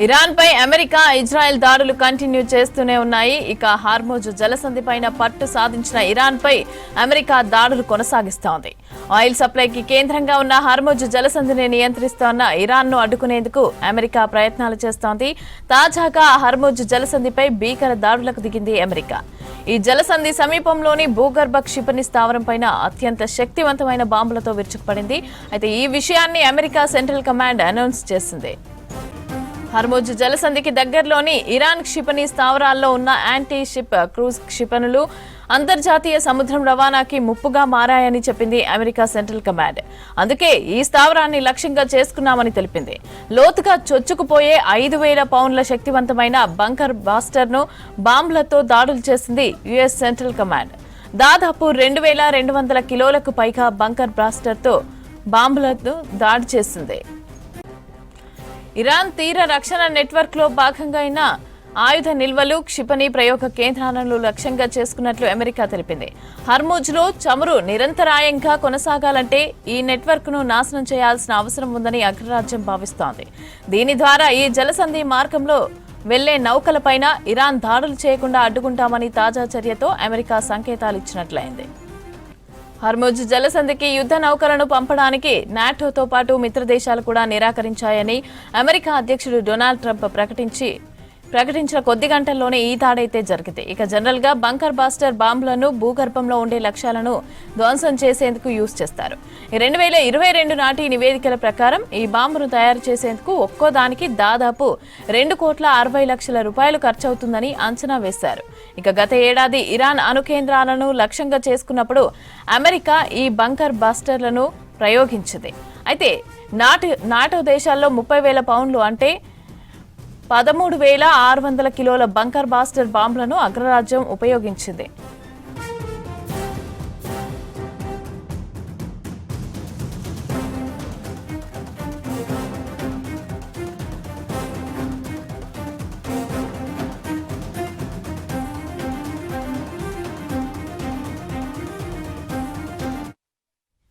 Iran పై America Israel దాడులు continue చేస్తూనే ఉన్నాయి. ఇక హార్మోజ్ జలసంధి పైన పట్టు సాధించిన ఇరాన్ పై అమెరికా దాడులు కొనసాగిస్తోంది. ఆయిల్ సప్లైకి కేంద్రంగా ఉన్న హార్మోజ్ జలసంధిని నియంత్రిస్తోన్న ఇరాన్ ను అడ్డుకునేందుకు అమెరికా ప్రయత్నాలు చేస్తోంది. తాజాగా హార్మోజ్ జలసంధిపై భీకర దాడులకు దిగింది అమెరికా. ఈ జలసంధి సమీపంలోని భూగర్భ క్షిపణి స్థావరం పైన అత్యంత శక్తివంతమైన బాంబులతో విరుచుకుపడింది. అయితే ఈ విషయాన్ని అమెరికా సెంట్రల్ కమాండ్ అనౌన్స్ చేసింది. హార్మోజ్ జలసంధికి దగ్గరలోని ఇరాన్ క్షిపణి స్థావరాల్లో ఉన్న యాంటీ షిప్ క్రూజ్ క్షిపణులు అంతర్జాతీయ సముద్రం రవాణాకి ముప్పుగా మారాయని చెప్పింది అమెరికా సెంట్రల్ కమాండ్. అందుకే ఈ స్థావరాన్ని లక్ష్యంగా చేసుకున్నామని తెలిపింది. లోతుగా చొచ్చుకుపోయే 5,000 పౌండ్ల శక్తివంతమైన బంకర్ బాస్టర్ ను బాంబులతో దాడులు చేసింది యుఎస్ సెంట్రల్ కమాండ్. దాదాపు 2,200 కిలోలకు పైగా బంకర్ బాస్టర్ తో బాంబులతో దాడి చేసింది. ఇరాన్ తీర రక్షణ నెట్వర్క్ లో భాగంగా అయిన ఆయుధ నిల్వలు, క్షిపణి ప్రయోగ కేంద్రాలను లక్ష్యంగా చేసుకున్నట్లు అమెరికా తెలిపింది. హర్మూజ్ లో చమురు నిరంతరాయంగా కొనసాగాలంటే ఈ నెట్వర్క్ ను నాశనం చేయాల్సిన అవసరం ఉందని అగ్రరాజ్యం భావిస్తోంది. దీని ద్వారా ఈ జలసంధి మార్గంలో వెళ్లే నౌకలపైన ఇరాన్ దాడులు చేయకుండా అడ్డుకుంటామని తాజా చర్యతో అమెరికా సంకేతాలు ఇచ్చినట్లయింది. హర్మూజ్ జలసంధికి యుద్ధ నౌకలను పంపడానికి నాటోతో పాటు మిత్ర దేశాలు కూడా నిరాకరించాయని అమెరికా అధ్యక్షుడు డొనాల్డ్ ట్రంప్ ప్రకటించిన కొద్ది గంటల్లోనే ఈ దాడైతే జరిగింది. ఇక జనరల్ గా బంకర్ బాస్టర్ బాంబులను భూగర్భంలో ఉండే లక్ష్యాలను ధ్వంసం చేసేందుకు యూజ్ చేస్తారు. 2022 నాటి నివేదికల ప్రకారం ఈ బాంబును తయారు చేసేందుకు ఒక్కో దానికి దాదాపు 2,60,00,000 రూపాయలు ఖర్చవుతుందని అంచనా వేశారు. ఇక గత ఏడాది ఇరాన్ అణు కేంద్రాలను లక్ష్యంగా చేసుకున్నప్పుడు అమెరికా ఈ బంకర్ బాస్టర్లను ప్రయోగించింది. అయితే నాటో దేశాల్లో 30,000 పౌండ్లు అంటే 13,600 కిలోల బంకర్ బాస్టర్ బాంబులను అగ్రరాజ్యం ఉపయోగించింది.